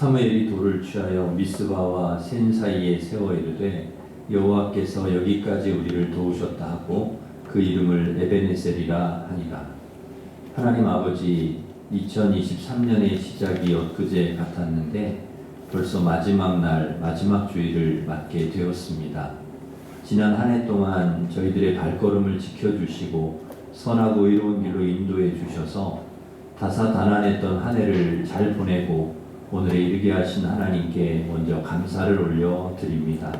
사무엘이 돌을 취하여 미스바와 센 사이에 세워 이르되 여호와께서 여기까지 우리를 도우셨다 하고 그 이름을 에베네셀이라 하니라. 하나님 아버지, 2023년의 시작이 엊그제 같았는데 벌써 마지막 날, 마지막 주일을 맞게 되었습니다. 지난 한 해 동안 저희들의 발걸음을 지켜주시고 선하고 의로운 길로 인도해 주셔서 다사다난했던 한 해를 잘 보내고 오늘에 이르게 하신 하나님께 먼저 감사를 올려드립니다.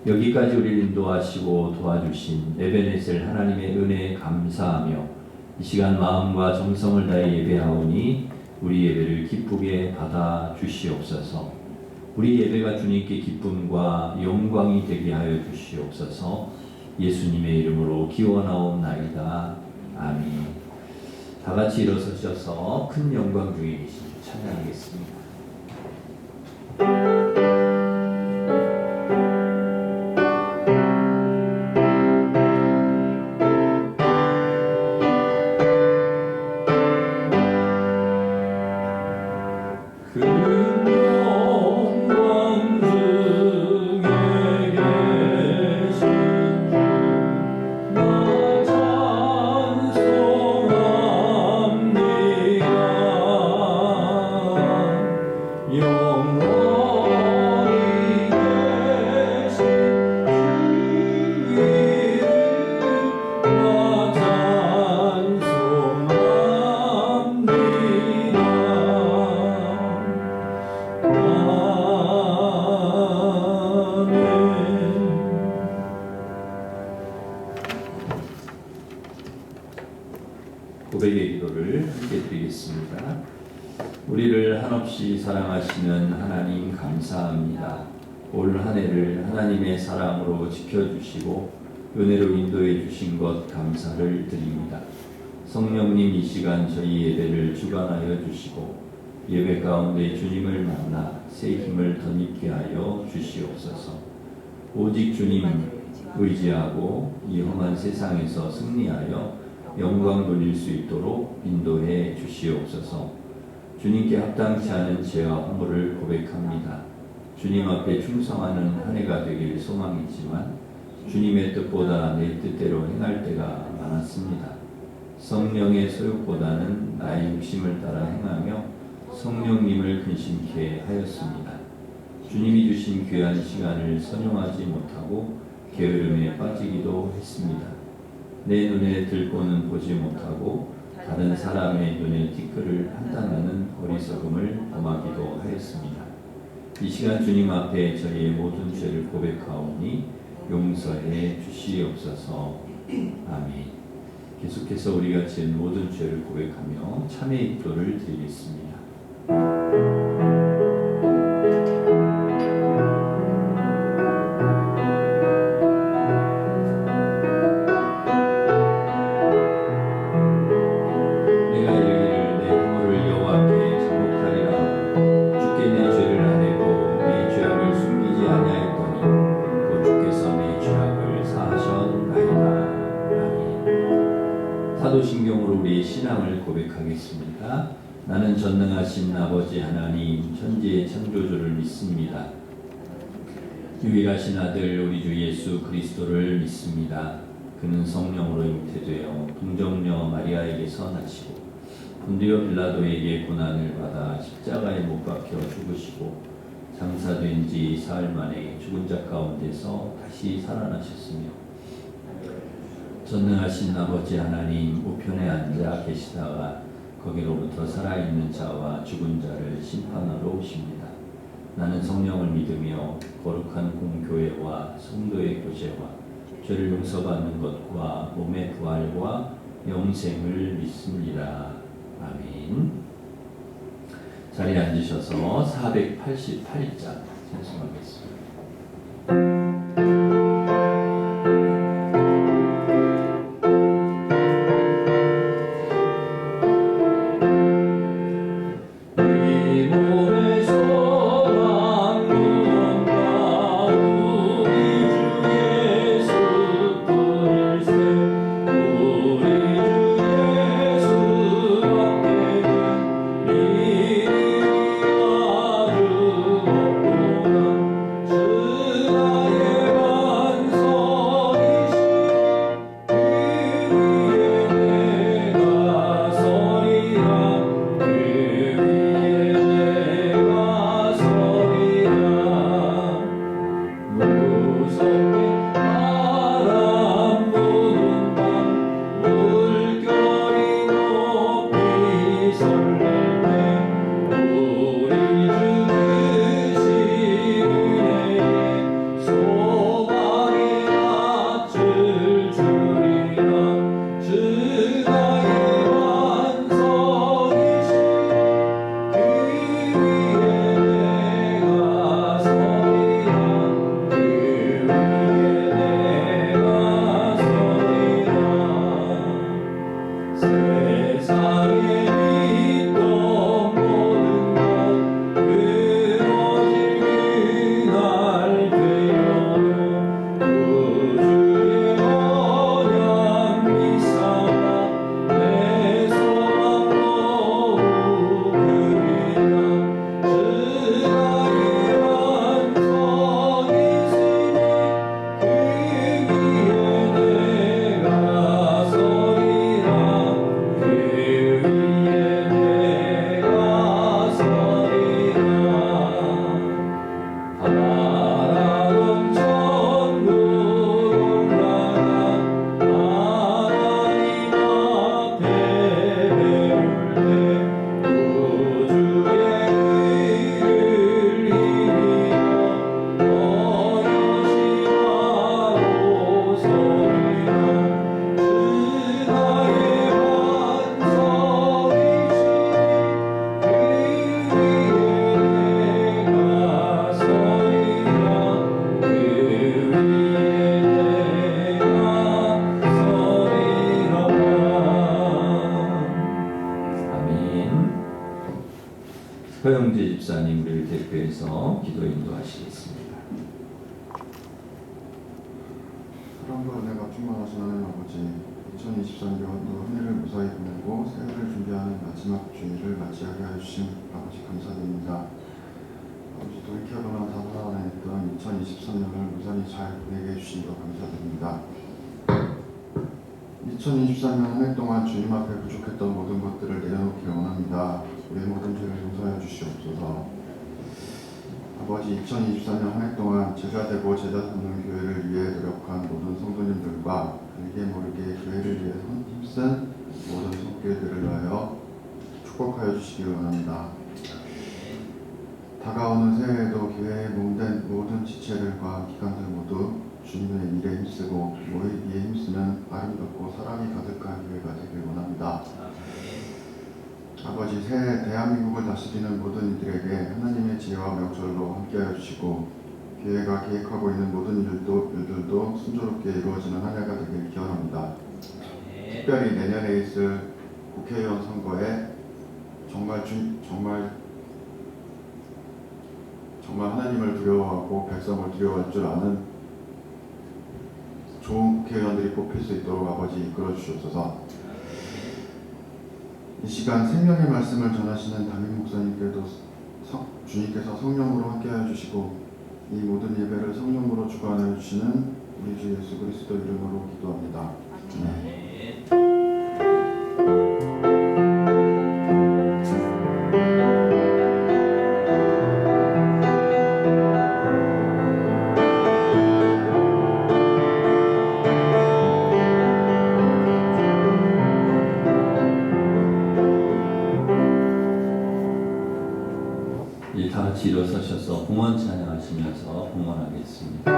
여기까지 우리를 인도하시고 도와주신 에베네셀 하나님의 은혜에 감사하며 이 시간 마음과 정성을 다해 예배하오니 우리 예배를 기쁘게 받아 주시옵소서. 우리 예배가 주님께 기쁨과 영광이 되게 하여 주시옵소서. 예수님의 이름으로 기원하옵나이다. 아멘. 다 같이 일어서셔서 큰 영광 중에 계신 찬양하겠습니다. 고백의 기도를 함께 드리겠습니다. 우리를 한없이 사랑하시는 하나님 감사합니다. 올 한 해를 하나님의 사랑으로 지켜주시고 은혜로 인도해 주신 것 감사를 드립니다. 성령님 이 시간 저희 예배를 주관하여 주시고 예배 가운데 주님을 만나 새 힘을 덧입게 하여 주시옵소서. 오직 주님 의지하고 이 험한 세상에서 승리하여 영광 돌릴 수 있도록 인도해 주시옵소서. 주님께 합당치 않은 죄와 허물을 고백합니다. 주님 앞에 충성하는 한 해가 되길 소망했지만 주님의 뜻보다 내 뜻대로 행할 때가 많았습니다. 성령의 소욕보다는 나의 욕심을 따라 행하며 성령님을 근심케 하였습니다. 주님이 주신 귀한 시간을 선용하지 못하고 게으름에 빠지기도 했습니다. 내 눈에 들고는 보지 못하고 다른 사람의 눈에 티끌을 판단하는 어리석음을 범하기도 하였습니다. 이 시간 주님 앞에 저희의 모든 죄를 고백하오니 용서해 주시옵소서. 아멘. 계속해서 우리가 지은 모든 죄를 고백하며 참회의 기도를 드리겠습니다. 사도신경으로 우리의 신앙을 고백하겠습니다. 나는 전능하신 아버지 하나님 천지의 창조주를 믿습니다. 유일하신 아들 우리 주 예수 그리스도를 믿습니다. 그는 성령으로 잉태되어 동정녀 마리아에게서 나시고 본디오 빌라도에게 고난을 받아 십자가에 못 박혀 죽으시고 장사된 지 사흘 만에 죽은 자 가운데서 다시 살아나셨으며 전능하신 아버지 하나님 우편에 앉아 계시다가 거기로부터 살아있는 자와 죽은 자를 심판하러 오십니다. 나는 성령을 믿으며 거룩한 공교회와 성도의 교제와 죄를 용서받는 것과 몸의 부활과 영생을 믿습니다. 아멘. 자리에 앉으셔서 488장 찬송하겠습니다. 우리 주 예수 밖에는 이리 허영재 집사님 우리를 대표해서 기도 인도하시겠습니다. 사랑과 은혜가 충만하신 하나님 아버지, 2023년도 한 해를 무사히 보내고 새해를 준비하는 마지막 주일을 맞이하게 해주신 아버지 감사드립니다. 아버지 돌이켜보나 다가오나 했던 2023년을 무사히 잘 보내게 해주신 것 감사드립니다. 2023년 한 해 동안 주님 앞에 부족했던 모든 것들을 내려놓기 원합니다. 우리의 모든 죄를 용서해 주시옵소서. 아버지, 2024년 한 해 동안 제자 되고 제자 삼는 교회를 위해 노력한 모든 성도님들과 알게 모르게 교회를 위해 힘쓴 모든 손길들을 위하여 축복하여 주시기 원합니다. 다가오는 새해에도 교회에 몸된 모든 지체들과 기관들 모두 주님의 일에 힘쓰고 모이기에 힘쓰는 아름답고 사랑이 가득한 교회가 되길 원합니다. 아버지, 새해 대한민국을 다스리는 모든 이들에게 하나님의 지혜와 명철로 함께하여 주시고 교회가 계획하고 있는 모든 일들도 순조롭게 이루어지는 한 해가 되길 기원합니다. 특별히 내년에 있을 국회의원 선거에 정말 하나님을 두려워하고 백성을 두려워할 줄 아는 좋은 국회의원들이 뽑힐 수 있도록 아버지 이끌어 주시옵소서. 이 시간 생명의 말씀을 전하시는 담임 목사님께도 주님께서 성령으로 함께하여 주시고 이 모든 예배를 성령으로 주관하여 주시는 우리 주 예수 그리스도 이름으로 기도합니다. 아멘. 다 같이 일어서셔서 봉헌 찬양하시면서 봉헌하겠습니다.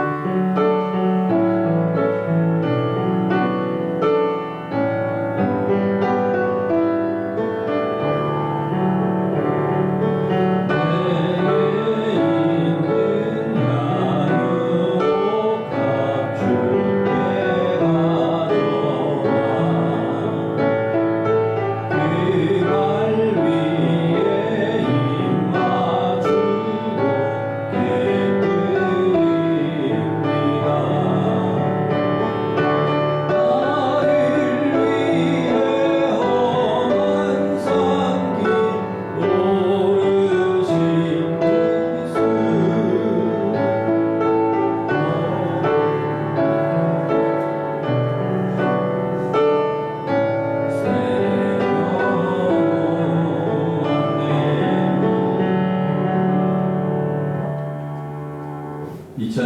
그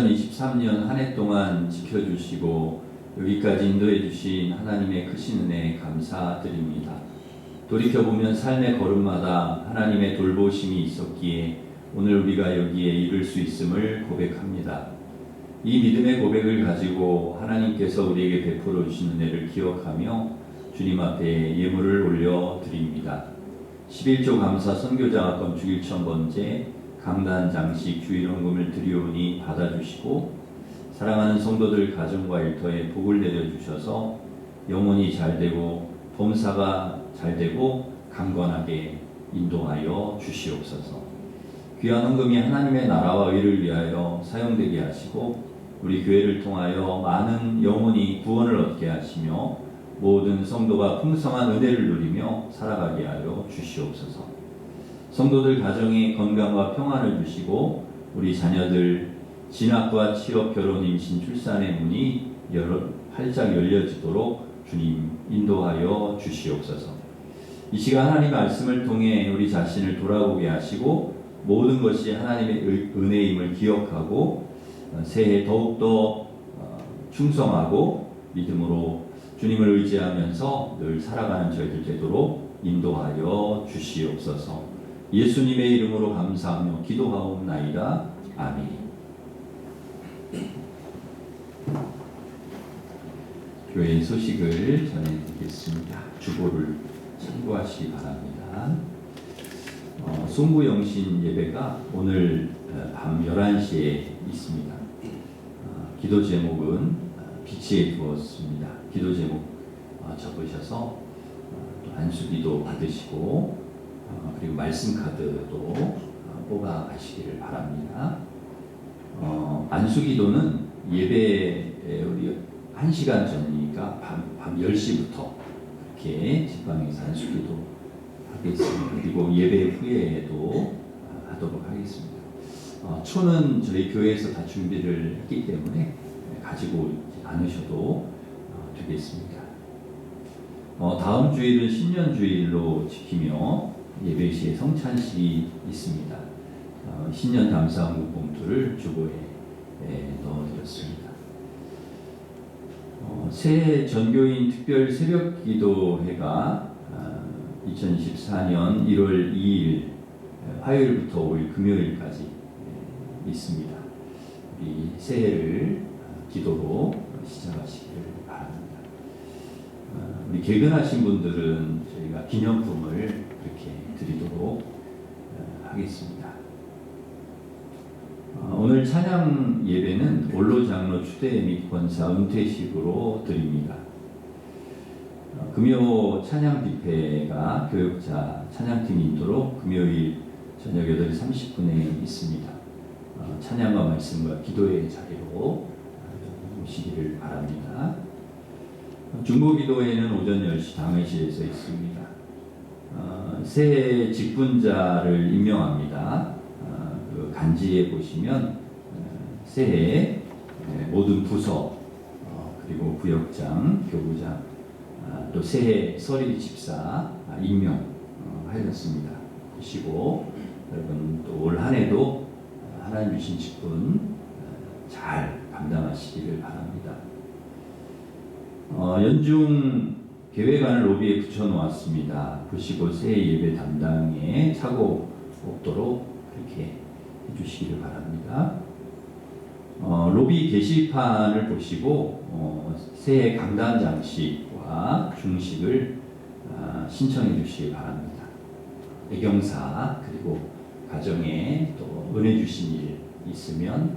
2023년 한 해 동안 지켜주시고 여기까지 인도해 주신 하나님의 크신 은혜에 감사드립니다. 돌이켜보면 삶의 걸음마다 하나님의 돌보심이 있었기에 오늘 우리가 여기에 이를 수 있음을 고백합니다. 이 믿음의 고백을 가지고 하나님께서 우리에게 베풀어 주신 은혜를 기억하며 주님 앞에 예물을 올려드립니다. 11조 감사 선교장학금 주일 천번제 강단 장식 주일헌금을 드리오니 받아주시고 사랑하는 성도들 가정과 일터에 복을 내려주셔서 영혼이 잘되고 범사가 잘되고 강건하게 인도하여 주시옵소서. 귀한 헌금이 하나님의 나라와 의를 위하여 사용되게 하시고 우리 교회를 통하여 많은 영혼이 구원을 얻게 하시며 모든 성도가 풍성한 은혜를 누리며 살아가게 하여 주시옵소서. 성도들 가정에 건강과 평안을 주시고 우리 자녀들 진학과 취업, 결혼, 임신, 출산의 문이 활짝 열려지도록 주님 인도하여 주시옵소서. 이 시간 하나님의 말씀을 통해 우리 자신을 돌아보게 하시고 모든 것이 하나님의 은혜임을 기억하고 새해 더욱더 충성하고 믿음으로 주님을 의지하면서 늘 살아가는 저희들 되도록 인도하여 주시옵소서. 예수님의 이름으로 감사하며 기도하옵나이다. 아멘. 교회 소식을 전해드리겠습니다. 주보를 참고하시기 바랍니다. 송구영신 예배가 오늘 밤 11시에 있습니다. 기도 제목은 빛에 두었습니다. 기도 제목 적으셔서 또 안수기도 받으시고 그리고 말씀 카드도 뽑아 가시기를 바랍니다. 안수기도는 예배에 우리 1시간 전이니까 밤 10시부터 이렇게 집방에서 안수기도 하겠습니다. 그리고 예배 후에도 하도록 하겠습니다. 초는 저희 교회에서 다 준비를 했기 때문에 가지고 않으셔도 되겠습니다. 다음 주일은 신년주일로 지키며 예배 시에 성찬식이 있습니다. 신년 감사한국 봉투를 주보에 넣어드렸습니다. 새해 전교인 특별 새벽기도회가 2024년 1월 2일 화요일부터 5일 금요일까지 있습니다. 우리 새해를 기도로 시작하시기를 바랍니다. 우리 개근하신 분들은 저희가 기념품을 이렇게 드리도록 하겠습니다. 오늘 찬양 예배는 원로 장로 추대 및 권사 은퇴식으로 드립니다. 금요 찬양 집회가 교역자 찬양팀 인도로 금요일 저녁 8시 30분에 있습니다. 찬양과 말씀과 기도의 자리로 오시기를 바랍니다. 중보기도회는 오전 10시 당회실에서 있습니다. 새해 직분자를 임명합니다. 그 간지에 보시면 새해 모든 부서 그리고 구역장, 교구장 또 새해 서리 집사 임명하였습니다. 보시고 여러분 또 올 한해도 하나님 주신 직분 잘 감당하시기를 바랍니다. 연중 계획안을 로비에 붙여놓았습니다. 보시고 새해 예배 담당에 착오 없도록 이렇게 해주시기를 바랍니다. 로비 게시판을 보시고 새해 강단 장식과 중식을 신청해 주시기 바랍니다. 애경사 그리고 가정에 또 은혜 주신 일 있으면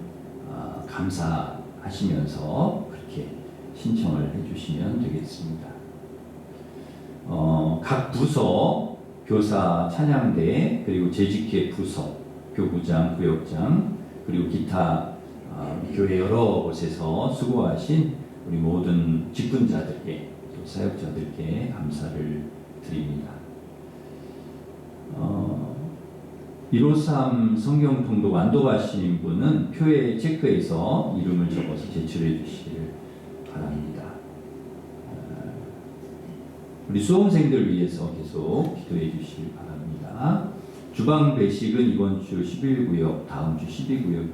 감사하시면서 그렇게 신청을 해주시면 되겠습니다. 각 부서, 교사, 찬양대, 그리고 재직회 부서, 교구장, 구역장, 그리고 기타 교회 여러 곳에서 수고하신 우리 모든 직분자들께 또 사역자들께 감사를 드립니다. 153 성경 통독 안도 가신 분은 표에 체크해서 이름을 적어서 제출해 주시기를 바랍니다. 우리 수험생들 위해서 계속 기도해 주시길 바랍니다. 주방 배식은 이번 주 11구역, 다음 주 12구역입니다.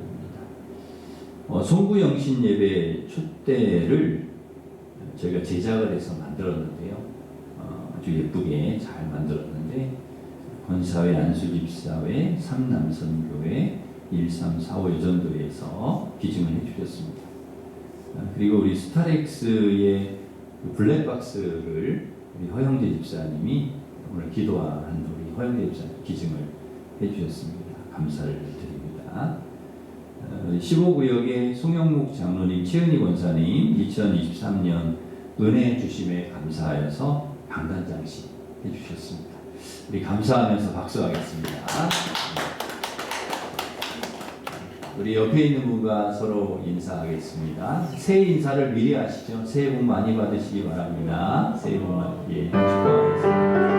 송구영신 예배 촛대를 저희가 제작을 해서 만들었는데요. 아주 예쁘게 잘 만들었는데 권사회, 안수집사회, 삼남선교회, 1345 여전도에서 기증을 해주셨습니다. 그리고 우리 스타렉스의 그 블랙박스를 우리 허영재 집사님이 오늘 기도한 우리 허영재 집사님 기증을 해주셨습니다. 감사를 드립니다. 15구역의 송영묵 장로님, 최은희 권사님 2023년 은혜 주심에 감사하여서 방단장식 해주셨습니다. 우리 감사하면서 박수하겠습니다. 우리 옆에 있는 분과 서로 인사하겠습니다. 새해 인사를 미리 하시죠. 새해 복 많이 받으시기 바랍니다. 새해 복 많이 축하하겠습니다.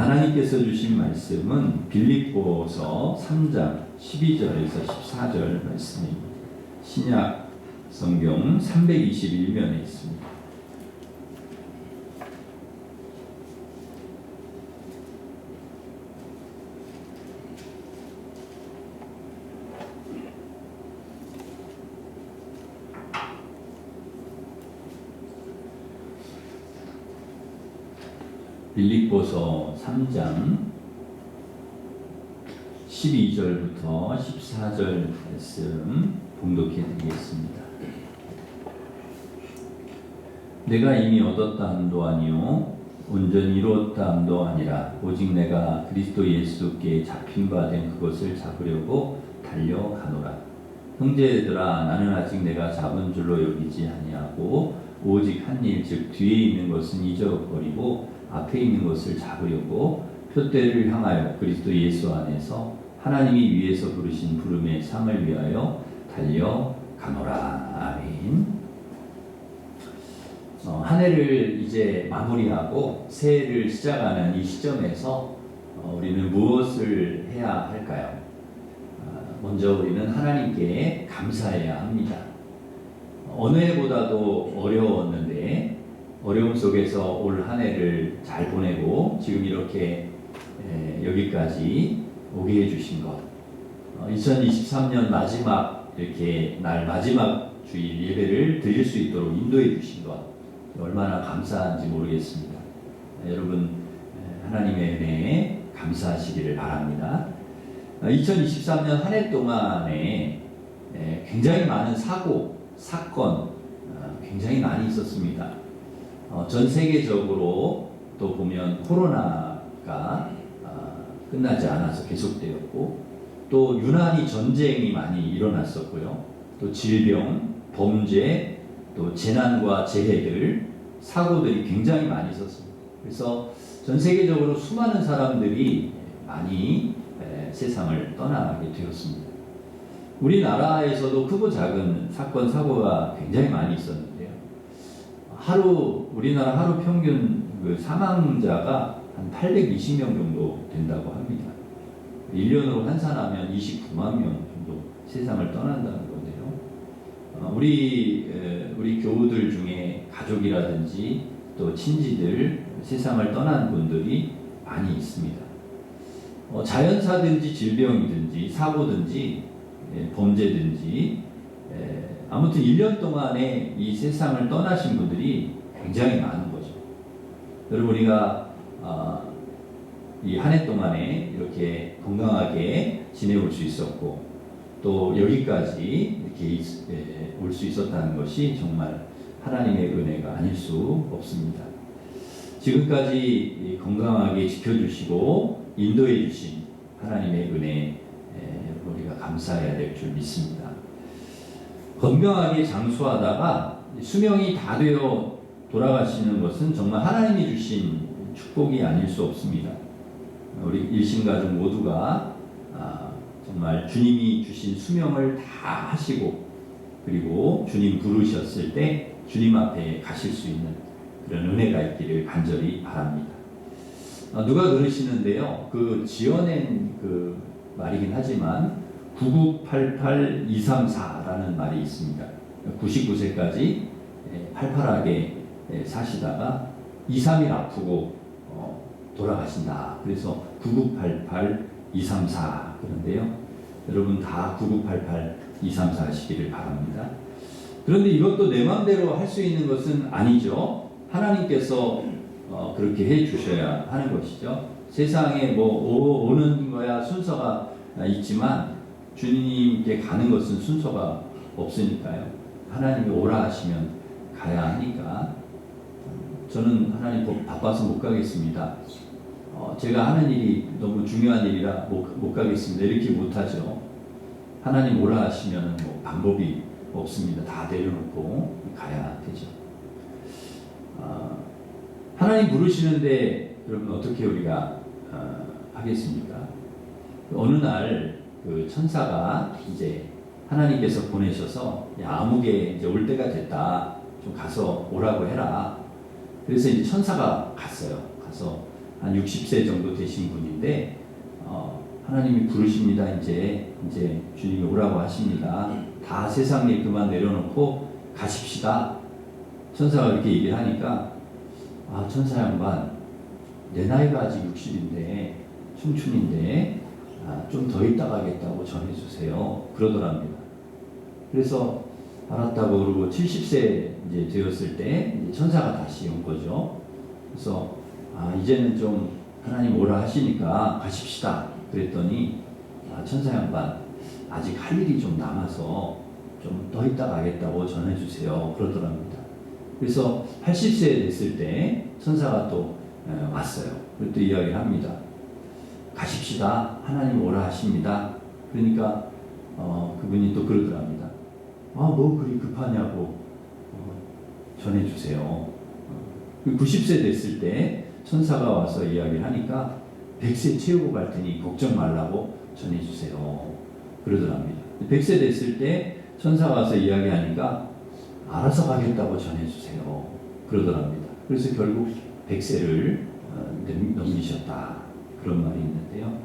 하나님께서 주신 말씀은 빌립보서 3장 12절에서 14절 말씀입니다. 신약 성경 321면에 있습니다. 빌립보서 3장 12절부터 14절 말씀 봉독해 드리겠습니다. 내가 이미 얻었다 함도 아니요 온전히 이루었다 함도 아니라 오직 내가 그리스도 예수께 잡힌 바 된 그것을 잡으려고 달려가노라. 형제들아, 나는 아직 내가 잡은 줄로 여기지 아니하고 오직 한 일 즉 뒤에 있는 것은 잊어버리고 앞에 있는 것을 잡으려고 표대를 향하여 그리스도 예수 안에서 하나님이 위에서 부르신 부름의 상을 위하여 달려가노라. 아멘. 한 해를 이제 마무리하고 새해를 시작하는 이 시점에서 우리는 무엇을 해야 할까요? 먼저 우리는 하나님께 감사해야 합니다. 어느 해보다도 어려웠는데 어려움 속에서 올 한 해를 잘 보내고 지금 이렇게 여기까지 오게 해주신 것, 2023년 마지막 이렇게 날 마지막 주일 예배를 드릴 수 있도록 인도해 주신 것 얼마나 감사한지 모르겠습니다. 여러분 하나님의 은혜에 감사하시기를 바랍니다. 2023년 한 해 동안에 굉장히 많은 사고, 사건 굉장히 많이 있었습니다. 전 세계적으로 또 보면 코로나가 끝나지 않아서 계속되었고 또 유난히 전쟁이 많이 일어났었고요. 또 질병, 범죄, 또 재난과 재해들, 사고들이 굉장히 많이 있었습니다. 그래서 전 세계적으로 수많은 사람들이 많이 세상을 떠나게 되었습니다. 우리나라에서도 크고 작은 사건, 사고가 굉장히 많이 있었는데요. 우리나라 하루 평균 그 사망자가 한 820명 정도 된다고 합니다. 1년으로 환산하면 29만 명 정도 세상을 떠난다는 건데요. 우리 교우들 중에 가족이라든지 또 친지들 세상을 떠난 분들이 많이 있습니다. 자연사든지 질병이든지 사고든지 범죄든지 아무튼 1년 동안에 이 세상을 떠나신 분들이 굉장히 많은 거죠. 여러분 우리가 이 한 해 동안에 이렇게 건강하게 지내올 수 있었고 또 여기까지 이렇게 올 수 있었다는 것이 정말 하나님의 은혜가 아닐 수 없습니다. 지금까지 건강하게 지켜주시고 인도해 주신 하나님의 은혜에 우리가 감사해야 될 줄 믿습니다. 건강하게 장수하다가 수명이 다 되어 돌아가시는 것은 정말 하나님이 주신 축복이 아닐 수 없습니다. 우리 일신가족 모두가 정말 주님이 주신 수명을 다 하시고 그리고 주님 부르셨을 때 주님 앞에 가실 수 있는 그런 은혜가 있기를 간절히 바랍니다. 누가 그러시는데요. 그 지어낸 그 말이긴 하지만 9988234라는 말이 있습니다. 99세까지 팔팔하게 사시다가 2, 3일 아프고 돌아가신다. 그래서 9988234 그런데요. 여러분 다 9988-234 하시기를 바랍니다. 그런데 이것도 내 마음대로 할 수 있는 것은 아니죠. 하나님께서 그렇게 해 주셔야 하는 것이죠. 세상에 뭐 오는 거야 순서가 있지만 주님께 가는 것은 순서가 없으니까요. 하나님이 오라 하시면 가야 하니까 저는 하나님 바빠서 못 가겠습니다. 제가 하는 일이 너무 중요한 일이라 못 가겠습니다. 이렇게 못하죠. 하나님 오라 하시면 뭐 방법이 없습니다. 다 내려놓고 가야 되죠. 하나님 부르시는데 여러분 어떻게 우리가 하겠습니까? 어느 날 그 천사가 이제 하나님께서 보내셔서 야, 아무개 이제 올 때가 됐다. 좀 가서 오라고 해라. 그래서 이제 천사가 갔어요. 가서 한 60세 정도 되신 분인데 하나님이 부르십니다. 이제 주님이 오라고 하십니다. 다 세상 일 그만 내려놓고 가십시다. 천사가 이렇게 얘기를 하니까 천사 양반 내 나이가 아직 60인데 청춘인데 좀 더 있다 가겠다고 전해주세요. 그러더랍니다. 그래서 알았다고 그러고 70세 이제 되었을 때 이제 천사가 다시 온 거죠. 그래서 이제는 좀 하나님 오라 하시니까 가십시다. 그랬더니 천사 양반 아직 할 일이 좀 남아서 좀 더 있다 가겠다고 전해주세요. 그러더랍니다. 그래서 80세 됐을 때 천사가 또 왔어요. 그리고 또 이야기를 합니다. 가십시다. 하나님 오라 하십니다. 그러니까 그분이 또 그러더랍니다. 뭐 그리 급하냐고 전해주세요. 90세 됐을 때 천사가 와서 이야기를 하니까 100세 채우고 갈 테니 걱정 말라고 전해주세요. 그러더랍니다. 100세 됐을 때 천사가 와서 이야기하니까 알아서 가겠다고 전해주세요. 그러더랍니다. 그래서 결국 100세를 넘기셨다. 그런 말이 있는데요.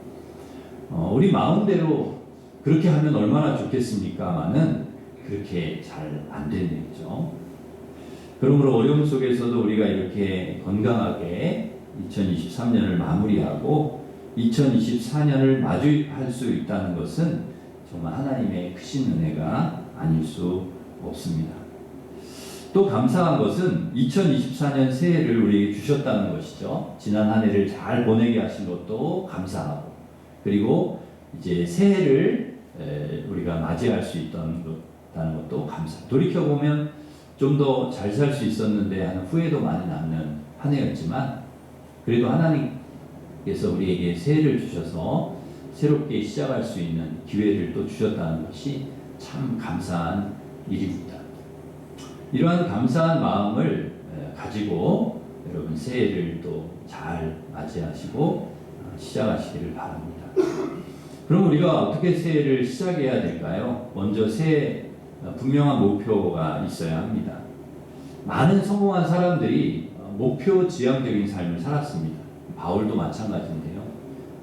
우리 마음대로 그렇게 하면 얼마나 좋겠습니까마는 그렇게 잘 안 되는 얘기죠. 그러므로 어려움 속에서도 우리가 이렇게 건강하게 2023년을 마무리하고 2024년을 마주할 수 있다는 것은 정말 하나님의 크신 은혜가 아닐 수 없습니다. 또 감사한 것은 2024년 새해를 우리에게 주셨다는 것이죠. 지난 한 해를 잘 보내게 하신 것도 감사하고 그리고 이제 새해를 우리가 맞이할 수 있다는 것도 감사. 돌이켜보면 좀 더 잘 살 수 있었는데 하는 후회도 많이 남는 한 해였지만 그래도 하나님께서 우리에게 새해를 주셔서 새롭게 시작할 수 있는 기회를 또 주셨다는 것이 참 감사한 일입니다. 이러한 감사한 마음을 가지고 여러분 새해를 또 잘 맞이하시고 시작하시기를 바랍니다. 그럼 우리가 어떻게 새해를 시작해야 될까요? 먼저 새해 분명한 목표가 있어야 합니다. 많은 성공한 사람들이 목표 지향적인 삶을 살았습니다. 바울도 마찬가지인데요.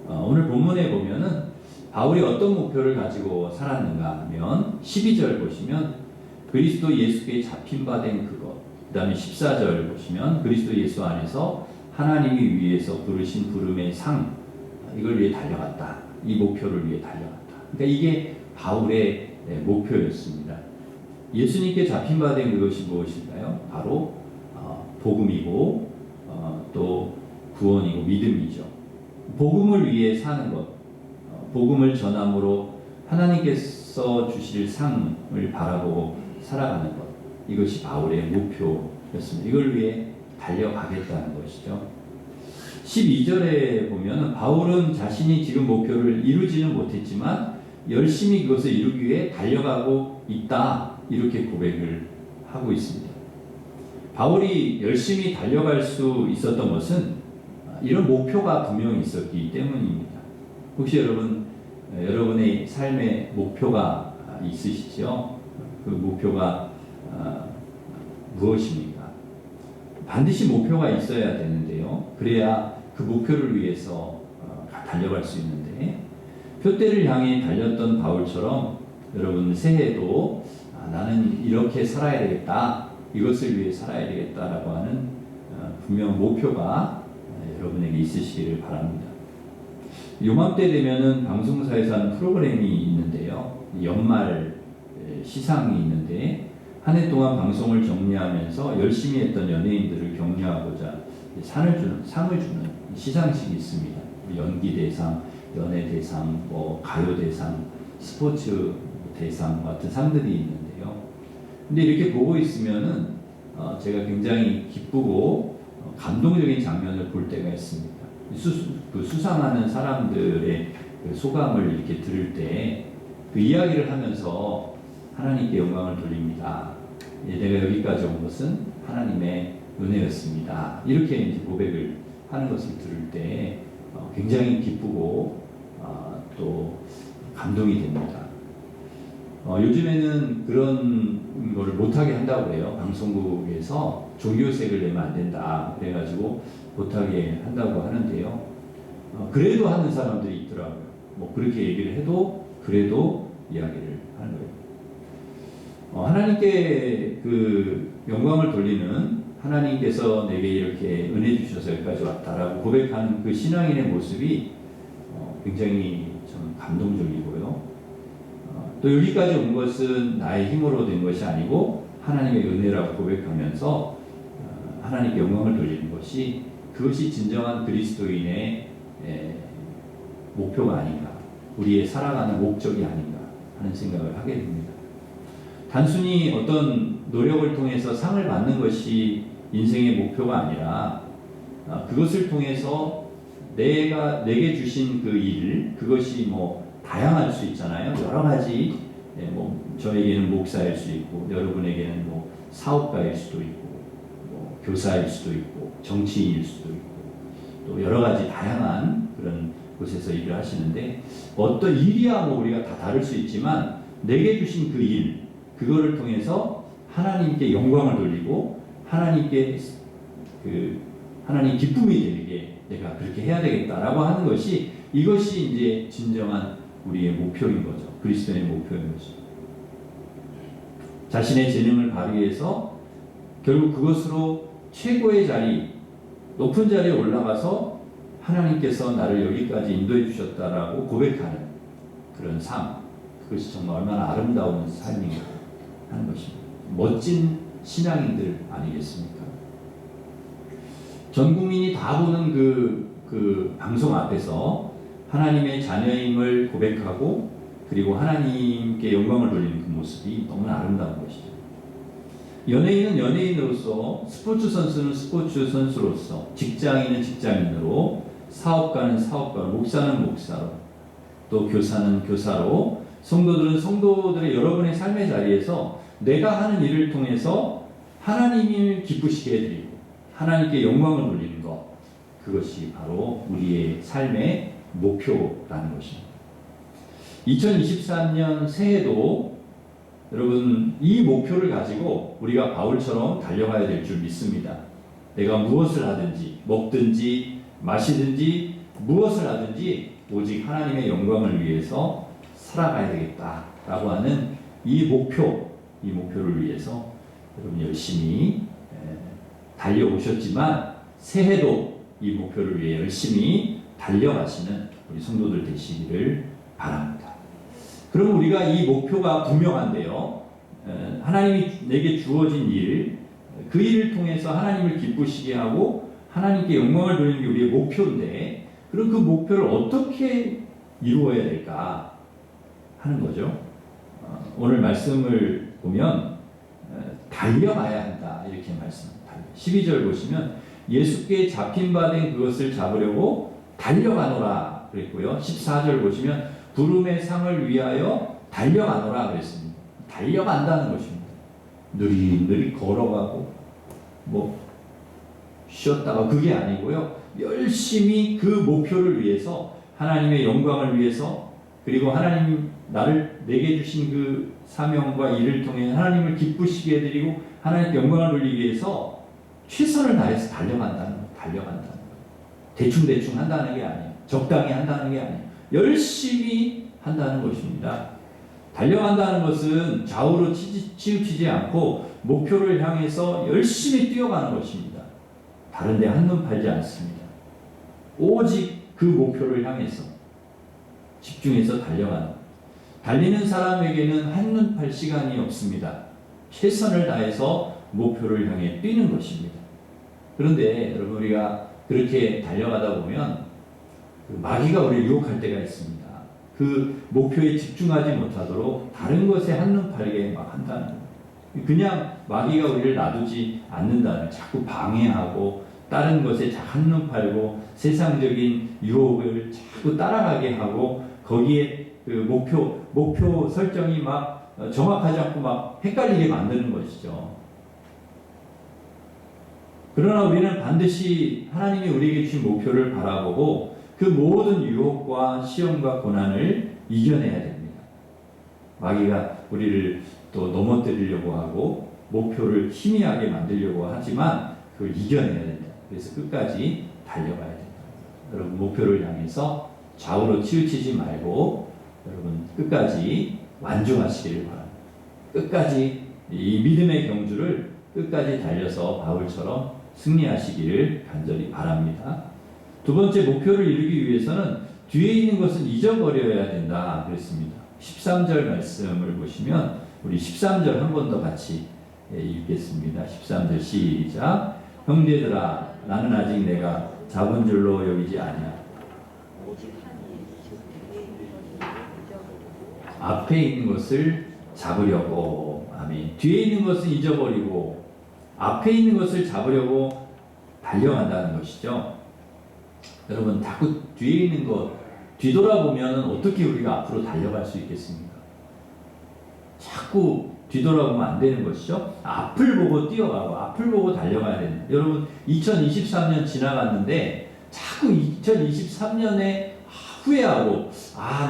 오늘 본문에 보면은 바울이 어떤 목표를 가지고 살았는가 하면 12절 보시면 그리스도 예수께 잡힌 바 된 그것, 그 다음에 14절 보시면 그리스도 예수 안에서 하나님이 위해서 부르신 부름의 상, 이걸 위해 달려갔다. 이 목표를 위해 달려갔다. 그러니까 이게 바울의 목표였습니다. 예수님께 잡힌 바 된 그것이 무엇일까요? 바로 복음이고 또 구원이고 믿음이죠. 복음을 위해 사는 것, 복음을 전함으로 하나님께서 주실 상을 바라보고 살아가는 것, 이것이 바울의 목표였습니다. 이걸 위해 달려가겠다는 것이죠. 12절에 보면 바울은 자신이 지금 목표를 이루지는 못했지만 열심히 그것을 이루기 위해 달려가고 있다, 이렇게 고백을 하고 있습니다. 바울이 열심히 달려갈 수 있었던 것은 이런 목표가 분명히 있었기 때문입니다. 혹시 여러분의 삶의 목표가 있으시죠? 그 목표가 무엇입니까? 반드시 목표가 있어야 되는데요. 그래야 그 목표를 위해서 달려갈 수 있는데, 표대를 향해 달렸던 바울처럼 여러분 새해도 나는 이렇게 살아야 되겠다, 이것을 위해 살아야 되겠다라고 하는 분명 목표가 여러분에게 있으시기를 바랍니다. 요맘때 되면은 방송사에서 하는 프로그램이 있는데요. 연말 시상이 있는데, 한 해 동안 방송을 정리하면서 열심히 했던 연예인들을 격려하고자 상을 주는 시상식이 있습니다. 연기 대상, 연예 대상, 가요 대상, 스포츠 대상 같은 상들이 있는데요. 근데 이렇게 보고 있으면은 제가 굉장히 기쁘고 감동적인 장면을 볼 때가 있습니다. 수상하는 사람들의 그 소감을 이렇게 들을 때 그 이야기를 하면서 하나님께 영광을 돌립니다. 내가 여기까지 온 것은 하나님의 은혜였습니다. 이렇게 이제 고백을 하는 것을 들을 때 굉장히 기쁘고 또 감동이 됩니다. 요즘에는 그런 거를 못하게 한다고 해요. 방송국에서 종교색을 내면 안 된다 그래가지고 못하게 한다고 하는데요. 그래도 하는 사람들이 있더라고요. 그렇게 얘기를 해도 그래도 이야기를 하는 거예요. 하나님께 그 영광을 돌리는, 하나님께서 내게 이렇게 은혜 주셔서 여기까지 왔다라고 고백하는 그 신앙인의 모습이 굉장히 좀 감동적이고요. 또 여기까지 온 것은 나의 힘으로 된 것이 아니고 하나님의 은혜라고 고백하면서 하나님께 영광을 돌리는 것이, 그것이 진정한 그리스도인의 목표가 아닌가, 우리의 살아가는 목적이 아닌가 하는 생각을 하게 됩니다. 단순히 어떤 노력을 통해서 상을 받는 것이 인생의 목표가 아니라 그것을 통해서 내게 주신 그 일, 그것이 다양할 수 있잖아요. 여러 가지, 저에게는 목사일 수 있고, 여러분에게는 사업가일 수도 있고, 교사일 수도 있고, 정치인일 수도 있고, 또 여러 가지 다양한 그런 곳에서 일을 하시는데, 어떤 일이야 우리가 다 다를 수 있지만 내게 주신 그 일, 그거를 통해서 하나님께 영광을 돌리고 하나님께 하나님 기쁨이 되게 내가 그렇게 해야 되겠다라고 하는 것이, 이것이 이제 진정한 우리의 목표인 거죠. 그리스도의 목표인 거죠. 자신의 재능을 발휘해서 결국 그것으로 최고의 자리, 높은 자리에 올라가서 하나님께서 나를 여기까지 인도해 주셨다라고 고백하는 그런 삶, 그것이 정말 얼마나 아름다운 삶인가 하는 것입니다. 멋진 신앙인들 아니겠습니까? 전 국민이 다 보는 그 방송 앞에서 하나님의 자녀임을 고백하고, 그리고 하나님께 영광을 돌리는 그 모습이 너무나 아름다운 것이죠. 연예인은 연예인으로서, 스포츠 선수는 스포츠 선수로서, 직장인은 직장인으로, 사업가는 사업가로, 목사는 목사로, 또 교사는 교사로, 성도들은 성도들의 여러분의 삶의 자리에서 내가 하는 일을 통해서 하나님을 기쁘시게 해드리고 하나님께 영광을 돌리는 것, 그것이 바로 우리의 삶의 목표라는 것입니다. 2023년 새해도 여러분 이 목표를 가지고 우리가 바울처럼 달려가야 될 줄 믿습니다. 내가 무엇을 하든지, 먹든지 마시든지 무엇을 하든지 오직 하나님의 영광을 위해서 살아가야 되겠다라고 하는 이 목표를 위해서 여러분 열심히 달려오셨지만, 새해도 이 목표를 위해 열심히 달려가시는 우리 성도들 되시기를 바랍니다. 그럼 우리가 이 목표가 분명한데요, 하나님이 내게 주어진 일, 그 일을 통해서 하나님을 기쁘시게 하고 하나님께 영광을 돌리는 게 우리의 목표인데, 그럼 그 목표를 어떻게 이루어야 될까 하는 거죠. 오늘 말씀을 보면 달려가야 한다 이렇게 말씀합니다. 12절 보시면 예수께 잡힌 바 된 그것을 잡으려고 달려가노라 그랬고요. 14절 보시면 부름의 상을 위하여 달려가노라 그랬습니다. 달려간다는 것입니다. 느릿느릿 걸어가고 쉬었다가 그게 아니고요. 열심히 그 목표를 위해서 하나님의 영광을 위해서 그리고 하나님 내게 주신 그 사명과 일을 통해 하나님을 기쁘시게 해드리고 하나님께 영광을 돌리기 위해서 최선을 다해서 달려간다는 거예요. 대충 한다는 게 아니에요. 적당히 한다는 게 아니에요. 열심히 한다는 것입니다. 달려간다는 것은 좌우로 치우치지 않고 목표를 향해서 열심히 뛰어가는 것입니다. 다른 데 한눈 팔지 않습니다. 오직 그 목표를 향해서 집중해서 달리는 사람에게는 한눈 팔 시간이 없습니다. 최선을 다해서 목표를 향해 뛰는 것입니다. 그런데 여러분 우리가 그렇게 달려가다 보면 마귀가 우리를 유혹할 때가 있습니다. 그 목표에 집중하지 못하도록 다른 것에 한눈 팔게 막 한다는 거예요. 그냥 마귀가 우리를 놔두지 않는다는, 자꾸 방해하고 다른 것에 한눈 팔고 세상적인 유혹을 자꾸 따라가게 하고 거기에 그 목표 설정이 막 정확하지 않고 막 헷갈리게 만드는 것이죠. 그러나 우리는 반드시 하나님이 우리에게 주신 목표를 바라보고 그 모든 유혹과 시험과 고난을 이겨내야 됩니다. 마귀가 우리를 또 넘어뜨리려고 하고 목표를 희미하게 만들려고 하지만 그걸 이겨내야 된다. 그래서 끝까지 달려가야 된다. 여러분 목표를 향해서 좌우로 치우치지 말고 여러분 끝까지 완주하시기를 바랍니다. 끝까지 이 믿음의 경주를 끝까지 달려서 바울처럼 승리하시기를 간절히 바랍니다. 두 번째, 목표를 이루기 위해서는 뒤에 있는 것은 잊어버려야 된다 그랬습니다. 13절 말씀을 보시면 우리 13절 한 번 더 같이 읽겠습니다. 13절 시작. 형제들아 나는 아직 내가 잡은 줄로 여기지 아니하. 앞에 있는 것을 잡으려고, 아멘. 뒤에 있는 것은 잊어버리고 앞에 있는 것을 잡으려고 달려간다는 것이죠. 여러분 자꾸 뒤에 있는 것 뒤돌아보면 어떻게 우리가 앞으로 달려갈 수 있겠습니까? 자꾸 뒤돌아보면 안 되는 것이죠. 앞을 보고 뛰어가고 앞을 보고 달려가야 됩니다. 여러분 2023년 지나갔는데 자꾸 2023년에 후회하고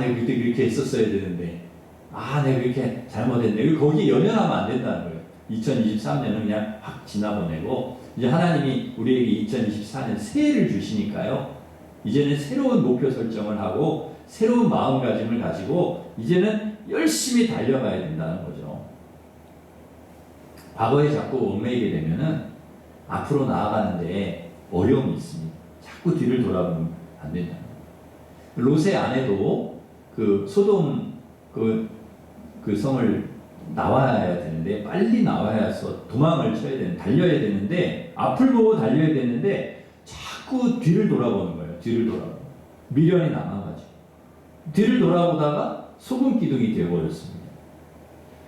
내가 그때 그렇게 했었어야 되는데 내가 그렇게 잘못했네. 거기에 연연하면 안 된다는 거예요. 2023년은 그냥 확 지나보내고 이제 하나님이 우리에게 2024년 새해를 주시니까요. 이제는 새로운 목표 설정을 하고 새로운 마음가짐을 가지고 이제는 열심히 달려가야 된다는 거죠. 과거에 자꾸 얽매이게 되면은 앞으로 나아가는데 어려움이 있습니다. 자꾸 뒤를 돌아보면 안 된다는 거예요. 롯의 아내도 그 소돔 그 성을 나와야 되는데 빨리 나와야 해서 도망을 쳐야 되는, 달려야 되는데 앞을 보고 달려야 되는데 자꾸 뒤를 돌아보는 거예요. 뒤를 돌아보고 미련이 남아가지고 뒤를 돌아보다가 소금 기둥이 되어버렸습니다.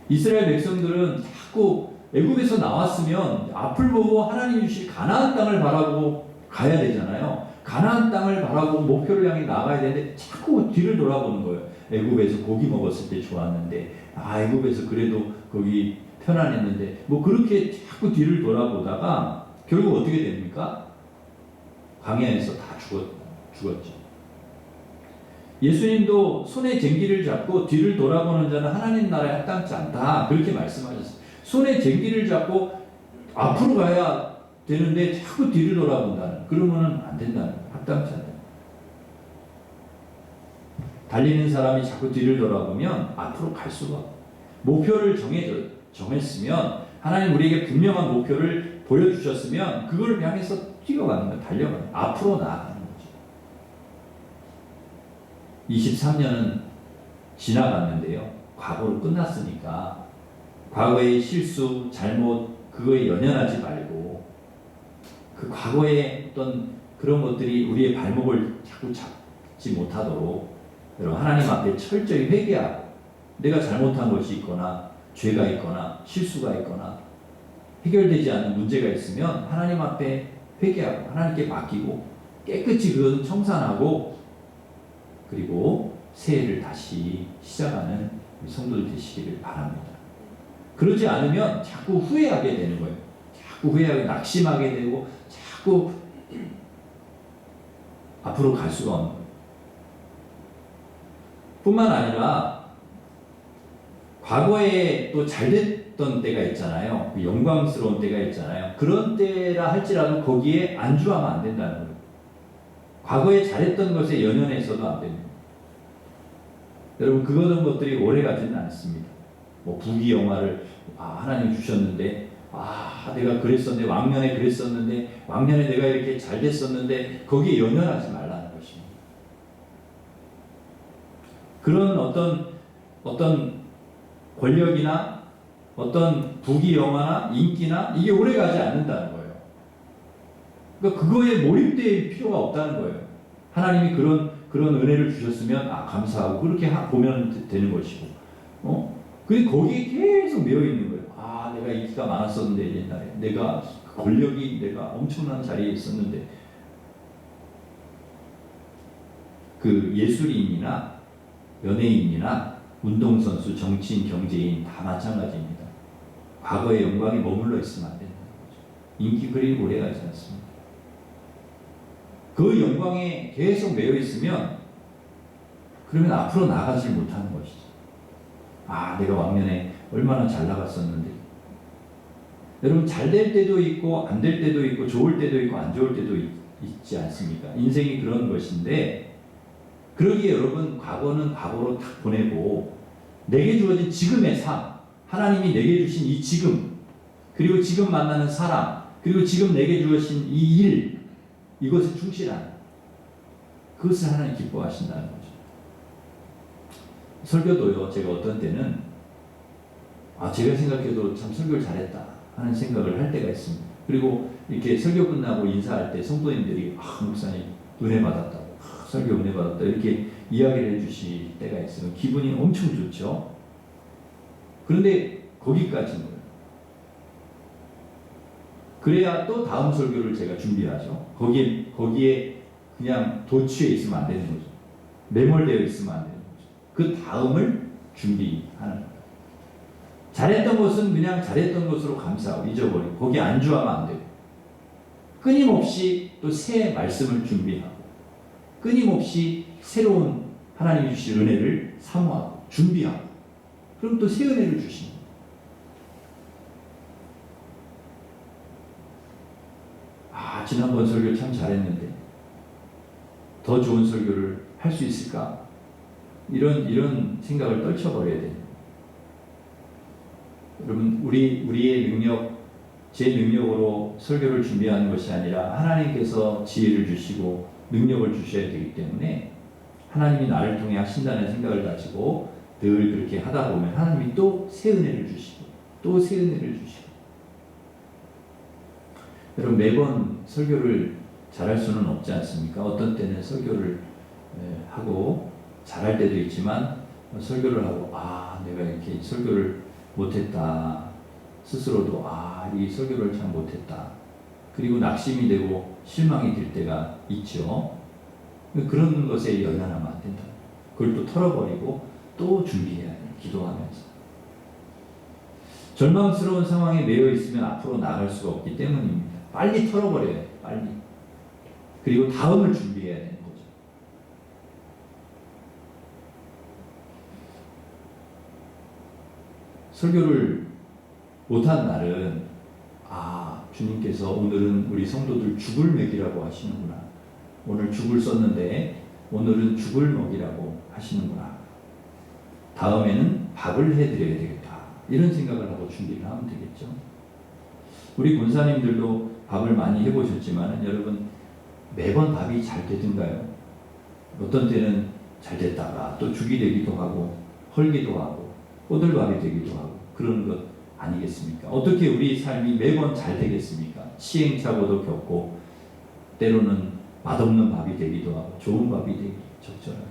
이스라엘 백성들은 자꾸 애굽에서 나왔으면 앞을 보고 하나님이 주실 가나안 땅을 바라보고 가야 되잖아요. 가나안 땅을 바라보고 목표를 향해 나가야 되는데 자꾸 뒤를 돌아보는 거예요. 애굽에서 고기 먹었을 때 좋았는데 애굽에서 그래도 거기 편안했는데 그렇게 자꾸 뒤를 돌아보다가 결국 어떻게 됩니까? 광야에서 다 죽었죠. 예수님도 손에 쟁기를 잡고 뒤를 돌아보는 자는 하나님 나라에 합당치 않다 그렇게 말씀하셨어요. 손에 쟁기를 잡고 앞으로 가야 되는데 자꾸 뒤를 돌아본다는, 그러면은 안 된다는, 합당치 않다. 달리는 사람이 자꾸 뒤를 돌아보면 앞으로 갈 수가 없어요. 목표를 정했으면 하나님 우리에게 분명한 목표를 보여주셨으면 그걸 향해서 뛰어가는 거예요. 달려가는 거예요. 앞으로 나아가는 거죠. 23년은 지나갔는데요. 과거로 끝났으니까 과거의 실수, 잘못 그거에 연연하지 말고 그 과거의 어떤 그런 것들이 우리의 발목을 자꾸 잡지 못하도록 여러분 하나님 앞에 철저히 회개하고 내가 잘못한 것이 있거나 죄가 있거나 실수가 있거나 해결되지 않는 문제가 있으면 하나님 앞에 회개하고 하나님께 맡기고 깨끗이 그것을 청산하고 그리고 새해를 다시 시작하는 성도들 되시기를 바랍니다. 그러지 않으면 자꾸 후회하게 되는 거예요. 자꾸 후회하게 낙심하게 되고 자꾸 앞으로 갈 수가 없는 거예요. 뿐만 아니라 과거에 또 잘 됐던 때가 있잖아요. 그 영광스러운 때가 있잖아요. 그런 때라 할지라도 거기에 안주하면 안 된다는 거예요. 과거에 잘했던 것에 연연해서도 안 됩니다. 여러분 그런 것들이 오래 가지는 않습니다. 뭐 부귀영화를 하나님 주셨는데 내가 그랬었는데 왕년에 그랬었는데 왕년에 내가 이렇게 잘 됐었는데 거기에 연연하지 말라는 것입니다. 그런 어떤 권력이나 어떤 부귀영화나 인기나 이게 오래 가지 않는다는 거예요. 그러니까 그거에 몰입될 필요가 없다는 거예요. 하나님이 그런 은혜를 주셨으면 감사하고 그렇게 보면 되는 것이고, 근데 거기에 계속 매여 있는 거예요. 내가 인기가 많았었는데 옛날에 내가 권력이 내가 엄청난 자리에 있었는데 그 예술인이나 연예인이나 운동선수, 정치인, 경제인 다 마찬가지입니다. 과거의 영광에 머물러 있으면 안 된다는 거죠. 인기 그리 오래 가지 않습니다. 그 영광에 계속 매여 있으면 그러면 앞으로 나가지 못하는 것이죠. 내가 왕년에 얼마나 잘 나갔었는데. 여러분 잘 될 때도 있고 안 될 때도 있고 좋을 때도 있고 안 좋을 때도 있지 않습니까? 인생이 그런 것인데 그러기에 여러분 과거는 과거로 딱 보내고 내게 주어진 지금의 삶, 하나님이 내게 주신 이 지금, 그리고 지금 만나는 사람, 그리고 지금 내게 주어진 이 일, 이것에 충실한, 그것을 하나님 기뻐하신다는 거죠. 설교도요, 제가 어떤 때는 제가 생각해도 참 설교를 잘했다 하는 생각을 할 때가 있습니다. 그리고 이렇게 설교 끝나고 인사할 때 성도님들이 목사님 은혜 받았다고, 설교 은혜 받았다 이렇게 이야기를 해주실 때가 있어요. 기분이 엄청 좋죠. 그런데 거기까지인 거예요. 그래야 또 다음 설교를 제가 준비하죠. 거기에 그냥 도취해 있으면 안 되는 거죠. 매몰되어 있으면 안 되는 거죠. 그 다음을 준비하는 거예요. 잘했던 것은 그냥 잘했던 것으로 감사하고 잊어버리고 거기에 안주하면 안 되고 끊임없이 또 새 말씀을 준비하고 끊임없이 새로운 하나님이 주신 은혜를 사모하고 준비하고 그럼 또 새 은혜를 주십니다. 지난번 설교 참 잘했는데 더 좋은 설교를 할 수 있을까? 이런 생각을 떨쳐버려야 돼요. 여러분 우리의 능력, 제 능력으로 설교를 준비하는 것이 아니라 하나님께서 지혜를 주시고 능력을 주셔야 되기 때문에 하나님이 나를 통해 하신다는 생각을 가지고 늘 그렇게 하다 보면 하나님이 또 새 은혜를 주시고 또 새 은혜를 주시고 여러분 매번 설교를 잘할 수는 없지 않습니까? 어떤 때는 설교를 하고 잘할 때도 있지만 설교를 하고 내가 이렇게 설교를 못했다 스스로도 이 설교를 참 못했다 그리고 낙심이 되고 실망이 될 때가 있죠. 그런 것에 연연하면 안 된다. 그걸 또 털어버리고 또 준비해야 돼요. 기도하면서 절망스러운 상황에 매여 있으면 앞으로 나갈 수가 없기 때문입니다. 빨리 털어버려야 돼요. 빨리. 그리고 다음을 준비해야 되는 거죠. 설교를 못한 날은 주님께서 오늘은 우리 성도들 죽을 먹이라고 하시는구나. 오늘 죽을 썼는데 오늘은 죽을 먹이라고 하시는구나. 다음에는 밥을 해드려야 되겠다. 이런 생각을 하고 준비를 하면 되겠죠. 우리 권사님들도 밥을 많이 해보셨지만 여러분 매번 밥이 잘 되든가요? 어떤 때는 잘 됐다가 또 죽이 되기도 하고 헐기도 하고 꼬들밥이 되기도 하고 그런 것 아니겠습니까? 어떻게 우리 삶이 매번 잘 되겠습니까? 시행착오도 겪고 때로는 맛없는 밥이 되기도 하고 좋은 밥이 되기 적절하게.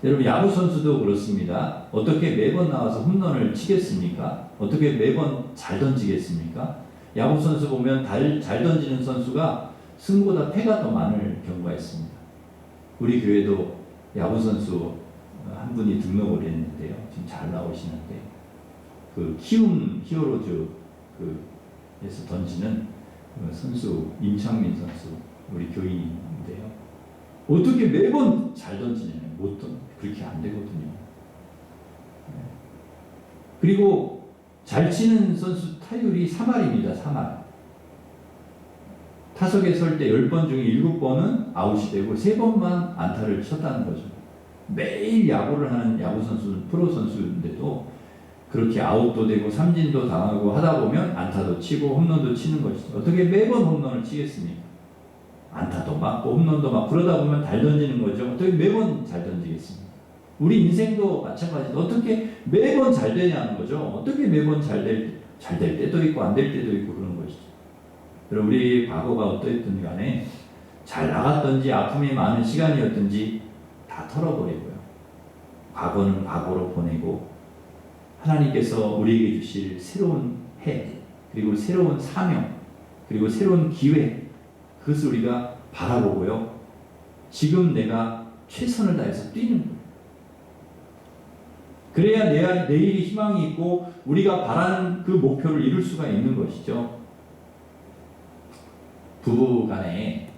여러분 야구 선수도 그렇습니다. 어떻게 매번 나와서 홈런을 치겠습니까? 어떻게 매번 잘 던지겠습니까? 야구 선수 보면 잘 던지는 선수가 승보다 패가 더 많을 경우가 있습니다. 우리 교회도 야구 선수 한 분이 등록을 했는데요. 지금 잘 나오시는데 그 키움 히어로즈에서 던지는 선수 임창민 선수 우리 교인인데요. 어떻게 매번 잘 던지냐면 못 던, 그렇게 안 되거든요. 그리고 잘 치는 선수 타율이 3할입니다. 3할. 타석에 설 때 10번 중에 7번은 아웃이 되고 3번만 안타를 쳤다는 거죠. 매일 야구를 하는 야구 선수, 프로 선수인데도 그렇게 아웃도 되고 삼진도 당하고 하다 보면 안타도 치고 홈런도 치는 것이죠. 어떻게 매번 홈런을 치겠습니까? 안타도 맞고 홈런도 맞고 그러다 보면 잘 던지는 거죠. 어떻게 매번 잘 던지겠습니까? 우리 인생도 마찬가지로 어떻게 매번 잘 되냐는 거죠. 어떻게 매번 잘 될 때도 있고 안 될 때도 있고 그런 것이죠. 여러분 우리 과거가 어떠했든 간에 잘 나갔든지 아픔이 많은 시간이었든지 다 털어버리고요. 과거는 과거로 보내고 하나님께서 우리에게 주실 새로운 해 그리고 새로운 사명 그리고 새로운 기회 그것을 우리가 바라보고요. 지금 내가 최선을 다해서 뛰는 거예요. 그래야 내일이 희망이 있고 우리가 바라는 그 목표를 이룰 수가 있는 것이죠. 부부 간에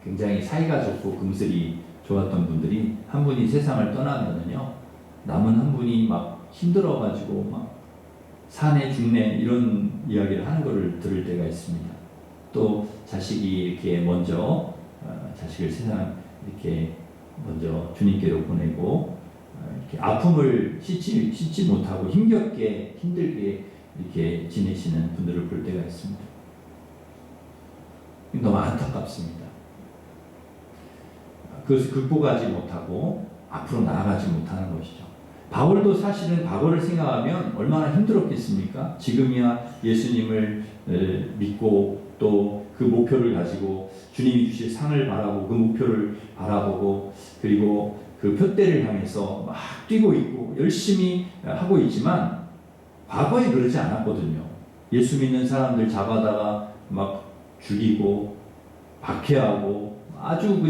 굉장히 사이가 좋고 금슬이 좋았던 분들이 한 분이 세상을 떠나면은요, 남은 한 분이 막 힘들어가지고 막 사내 중내 이런 이야기를 하는 것을 들을 때가 있습니다. 또 자식이 이렇게 먼저 자식을 세상 이렇게 먼저 주님께로 보내고 이렇게 아픔을 씻지 못하고 힘겹게 힘들게 이렇게 지내시는 분들을 볼 때가 있습니다. 너무 안타깝습니다. 그것을 극복하지 못하고 앞으로 나아가지 못하는 것이죠. 바울도 사실은 과거를 생각하면 얼마나 힘들었겠습니까? 지금이야 예수님을 믿고 또 그 목표를 가지고 주님이 주실 상을 바라보고 그 목표를 바라보고 그리고 그 표대를 향해서 막 뛰고 있고 열심히 하고 있지만 과거에 그러지 않았거든요. 예수 믿는 사람들 잡아다가 막 죽이고 박해하고 아주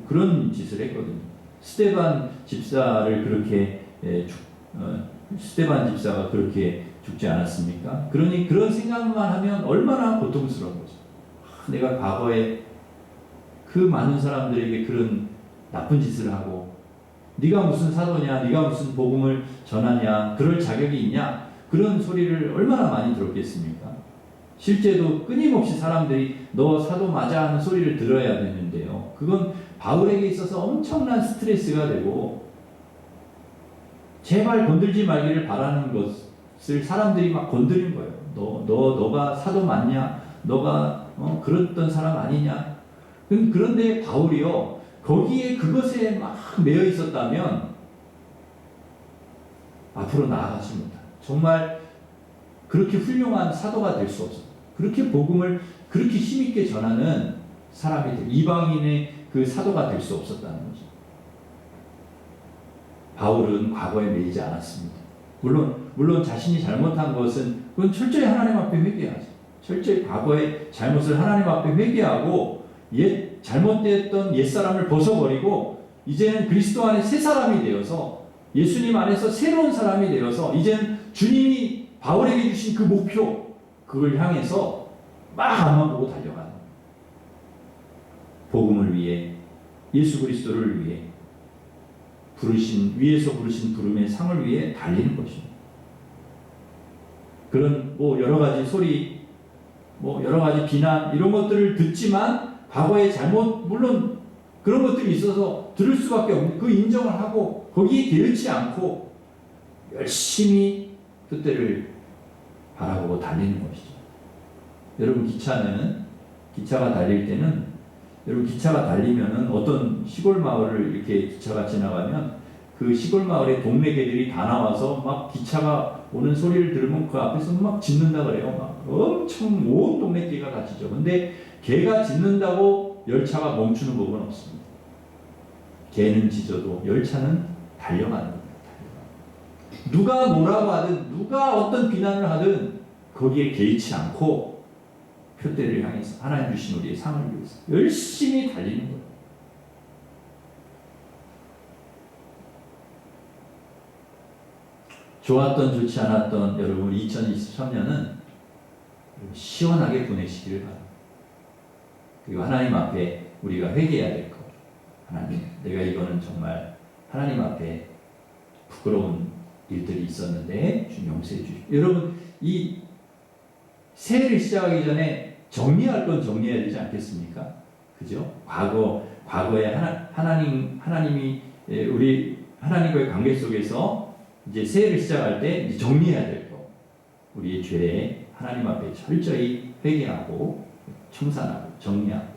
그런 짓을 했거든요. 스데반 집사를 그렇게 스데반 집사가 그렇게 죽지 않았습니까? 그러니 그런 생각만 하면 얼마나 고통스러운 거죠. 내가 과거에 그 많은 사람들에게 그런 나쁜 짓을 하고 네가 무슨 사도냐, 네가 무슨 복음을 전하냐, 그럴 자격이 있냐, 그런 소리를 얼마나 많이 들었겠습니까? 실제도 끊임없이 사람들이 너 사도 맞아 하는 소리를 들어야 되는데요. 그건 바울에게 있어서 엄청난 스트레스가 되고 제발 건들지 말기를 바라는 것을 사람들이 막 건드린 거예요. 너가 사도 맞냐? 너가 그랬던 사람 아니냐? 그런데 바울이요. 거기에 그것에 막 매여 있었다면 앞으로 나아가지 못한 정말 그렇게 훌륭한 사도가 될 수 없어요. 그렇게 복음을 그렇게 힘있게 전하는 사람이 이방인의 그 사도가 될 수 없었다는 거죠. 바울은 과거에 매이지 않았습니다. 물론 자신이 잘못한 것은 그건 철저히 하나님 앞에 회개하죠. 철저히 과거의 잘못을 하나님 앞에 회개하고 잘못됐던 옛사람을 벗어버리고 이제는 그리스도 안에 새 사람이 되어서 예수님 안에서 새로운 사람이 되어서 이제는 주님이 바울에게 주신 그 목표 그걸 향해서 막 앞만 보고 달려가는 복음을 위해 예수 그리스도를 위해 위에서 부르신 부름의 상을 위해 달리는 것입니다. 그런 여러 가지 소리, 여러 가지 비난 이런 것들을 듣지만 과거의 잘못 물론 그런 것들이 있어서 들을 수밖에 없는 그 인정을 하고 거기에 게으르지 않고 열심히 그때를 바라보고 달리는 것이죠. 여러분 기차가 달릴 때는 여러분 기차가 달리면은 어떤 시골 마을을 이렇게 기차가 지나가면 그 시골 마을의 동네 개들이 다 나와서 막 기차가 오는 소리를 들으면 그 앞에서 막 짖는다 그래요. 막 엄청 온 동네 개가 다 짖죠. 근데 개가 짖는다고 열차가 멈추는 법은 없습니다. 개는 짖어도 열차는 달려가는 겁니다. 누가 뭐라고 하든 누가 어떤 비난을 하든 거기에 개의치 않고 표대를 향해서 하나님 주신 우리의 상을 위해서 열심히 달리는 거예요. 좋았던 좋지 않았던 여러분 2023년은 시원하게 보내시기를 바랍니다. 그리고 하나님 앞에 우리가 회개해야 될 것. 하나님, 내가 이거는 정말 하나님 앞에 부끄러운 일들이 있었는데 주님 용서해 주십시오. 여러분, 이 새해를 시작하기 전에 정리할 건 정리해야 되지 않겠습니까? 그죠? 과거에 하나님이 우리 하나님과의 관계 속에서 이제 새해를 시작할 때 이제 정리해야 될 거. 우리의 죄에 하나님 앞에 철저히 회개하고 청산하고 정리하고,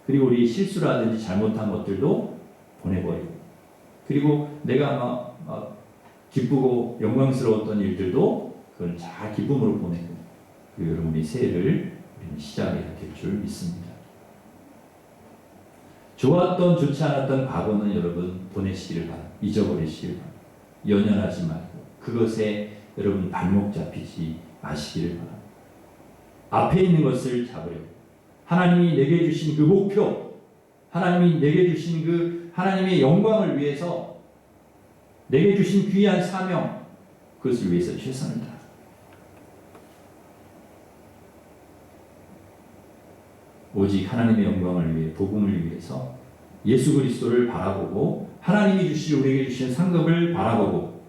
그리고 우리 실수라든지 잘못한 것들도 보내버리고, 그리고 내가 막 기쁘고 영광스러웠던 일들도 그걸 잘 기쁨으로 보내고, 그리고 여러분이 새해를 우리는 시작해야 될 줄 믿습니다. 좋았던 좋지 않았던 과거는 여러분 보내시기를 바랍니다. 잊어버리시기를 바랍니다. 연연하지 말고 그것에 여러분 발목 잡히지 마시기를 바랍니다. 앞에 있는 것을 잡으려고, 하나님이 내게 주신 그 목표, 하나님이 내게 주신 그 하나님의 영광을 위해서 내게 주신 귀한 사명, 그것을 위해서 최선을 다하라. 오직 하나님의 영광을 위해, 복음을 위해서 예수 그리스도를 바라보고 하나님이 우리에게 주신 상급을 바라보고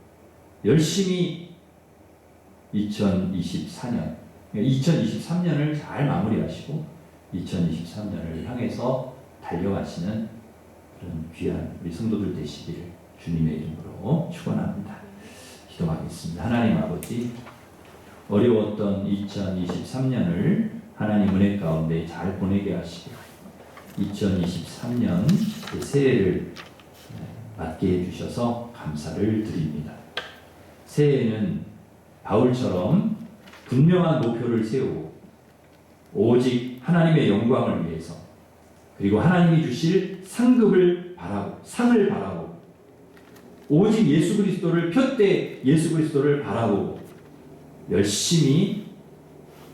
열심히 2023년을 잘 마무리하시고 2023년을 향해서 달려가시는 그런 귀한 우리 성도들 되시기를 주님의 이름으로 축원합니다. 기도하겠습니다. 하나님 아버지, 어려웠던 2023년을 하나님 은혜 가운데 잘 보내게 하시고 2023년 그 새해를 맞게 해주셔서 감사를 드립니다. 새해에는 바울처럼 분명한 목표를 세우고 오직 하나님의 영광을 위해서, 그리고 하나님이 주실 상급을 바라고, 상을 바라고, 오직 예수 그리스도를 푯대 예수 그리스도를 바라보고 열심히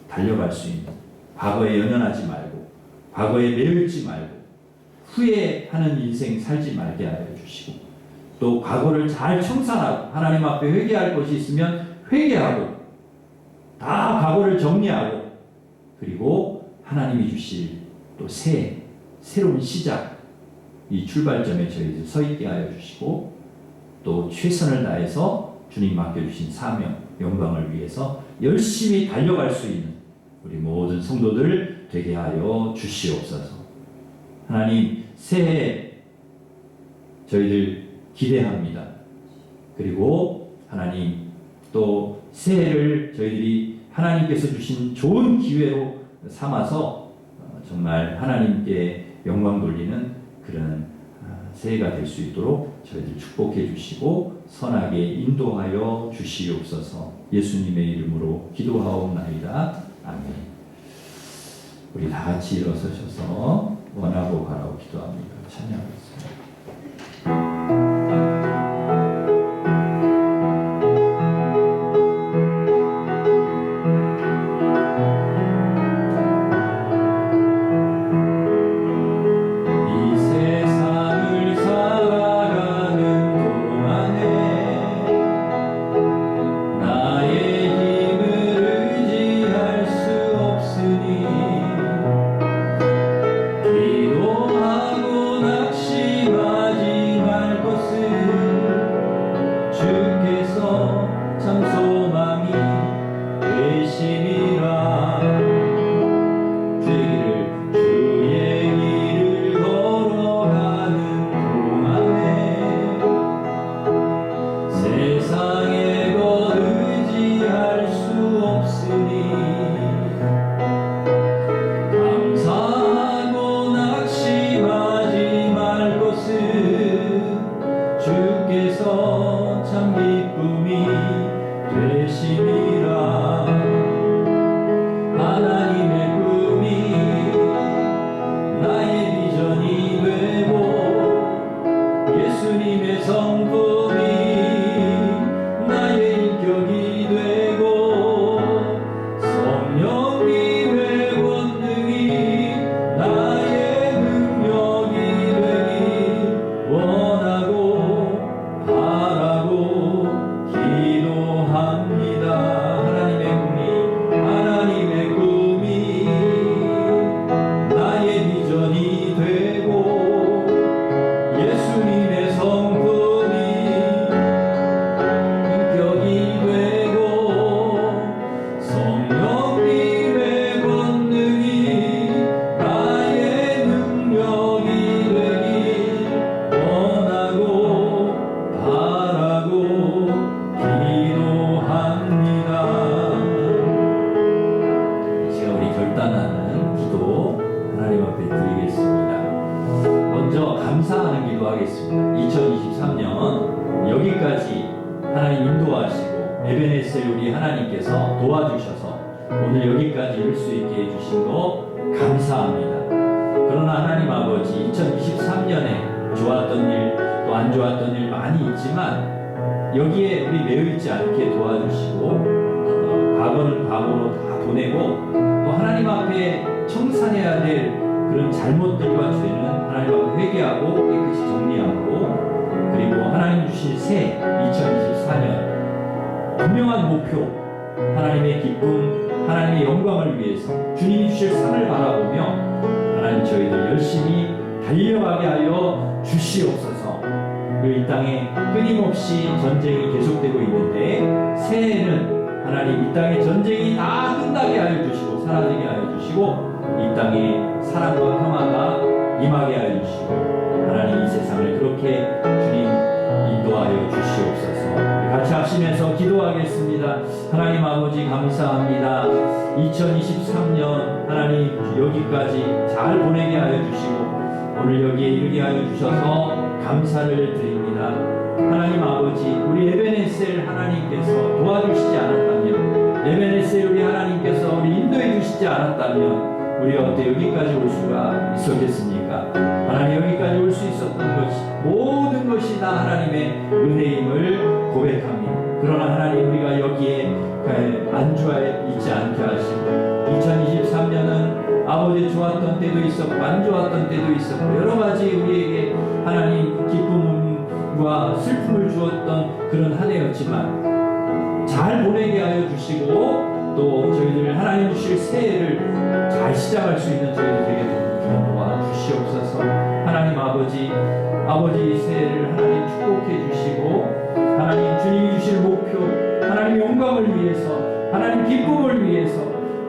달려갈 수 있는, 과거에 연연하지 말고 과거에 매여있지 말고 후회하는 인생 살지 말게 하여 주시고, 또 과거를 잘 청산하고 하나님 앞에 회개할 것이 있으면 회개하고 다 과거를 정리하고, 그리고 하나님이 주실 또 새로운 시작, 이 출발점에 저희들 서 있게 하여 주시고, 또 최선을 다해서 주님 맡겨주신 사명, 영광을 위해서 열심히 달려갈 수 있는 우리 모든 성도들 되게 하여 주시옵소서. 하나님, 새해 저희들 기대합니다. 그리고 하나님, 또 새해를 저희들이 하나님께서 주신 좋은 기회로 삼아서 정말 하나님께 영광 돌리는 그런 새해가 될 수 있도록 저희들 축복해 주시고 선하게 인도하여 주시옵소서. 예수님의 이름으로 기도하옵나이다. 아멘. 우리 다 같이 일어서셔서 원하고 바라고 기도합니다. 찬양하겠습니다. 기도하고 낙심하지 기도하겠습니다. 2023년 여기까지 하나님 인도하시고 에베네셀 우리 하나님께서 도와주셔서 오늘 여기까지 이룰 수 있게 해주신 거 감사합니다. 그러나 하나님 아버지 2023년에 좋았던 일 또 안 좋았던 일 많이 있지만 여기에 우리 매여 있지 않게 도와주시고 과거는 과거로 다 보내고 또 하나님 앞에 청산해야 될 그런 잘못들과 죄는 하나님 앞에 회개하고 깨끗이 정리하고 그리고 하나님 주신 새 2024년 분명한 목표 하나님의 기쁨 하나님의 영광을 위해서 주님이 주실 상을 바라보며 하나님 저희들 열심히 달려가게 하여 주시옵소서. 이 땅에 끊임없이 전쟁이 계속되고 있는데 새해에는 하나님 이 땅의 전쟁이 다 끝나게 하여 주시고 사라지게 하여 주시고 이 땅에 사랑과 평화가 임하게 하여 주시고 하나님 이 세상을 그렇게 주님 인도하여 주시옵소서. 같이 합심해서 기도하겠습니다. 하나님 아버지 감사합니다. 2023년 하나님 여기까지 잘 보내게 하여 주시고 오늘 여기에 이르게 하여 주셔서 감사를 드립니다. 하나님 아버지 우리 에베네셀 하나님께서 도와주시지 않았다면 에베네셀 우리 하나님께서 우리 인도해 주시지 않았다면 우리 어때 여기까지 올 수가 있었겠습니까? 하나님 여기까지 올 수 있었던 것이 모든 것이 다 하나님의 은혜임을 고백합니다. 그러나 하나님 우리가 여기에 안주하여 있지 않게 하시고 2023년은 아버지 좋았던 때도 있었고 안 좋았던 때도 있었고 여러 가지 우리에게 하나님 기쁨과 슬픔을 주었던 그런 한 해였지만 잘 보내게 하여 주시고 또 저희들 하나님 주실 새해를 잘 시작할 수 있는 저희들 되게 도와주시옵소서. 하나님 아버지 새해를 하나님 축복해 주시고 하나님 주님이 주실 목표 하나님 영광을 위해서 하나님 기쁨을 위해서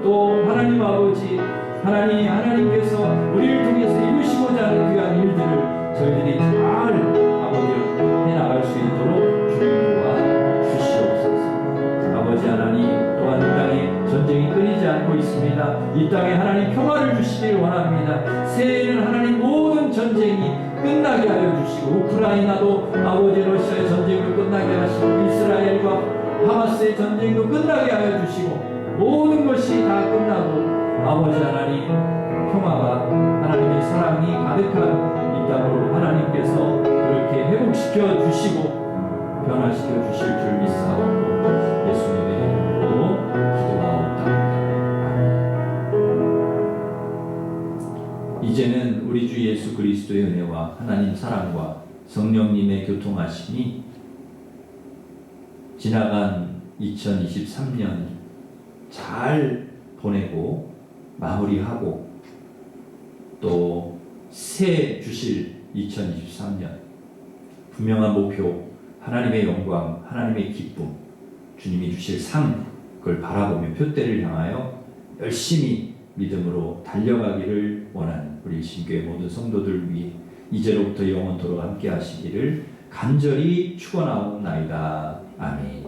또 하나님 아버지 하나님께서 우리를 통해서 이루시고자 하는 귀한 일들을 저희들이 잘 아버지 해나갈 수 있도록 주님 도와주시옵소서. 아버지 하나님 또한 이 땅에 전쟁이 끊이지 않고 있습니다. 이 땅에 하나님 평화를 주시길 원합니다. 새해에는 하나님 모든 전쟁이 끝나게 하여 주시고 우크라이나도 아버지 러시아의 전쟁도 끝나게 하시고 이스라엘과 하마스의 전쟁도 끝나게 하여 주시고 모든 것이 다 끝나고 아버지 하나님 평화가 하나님의 사랑이 가득한 이 땅으로 하나님께서 그렇게 회복시켜 주시고 변화시켜 주실 줄 믿사옵고 예수님의 이름으로 기도하옵나이다. 이제는 우리 주 예수 그리스도의 은혜와 하나님 사랑과 성령님의 교통하심이 지나간 2023년 잘 보내고 마무리하고 또 새 주실 2023년 분명한 목표 하나님의 영광 하나님의 기쁨 주님이 주실 상 그걸 바라보며 표대를 향하여 열심히 믿음으로 달려가기를 원하는 우리 신교회 모든 성도들 위해 이제로부터 영원토록 함께 하시기를 간절히 축원하옵나이다. 아멘.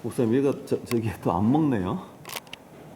목사님 얘가 저기 또 안 먹네요.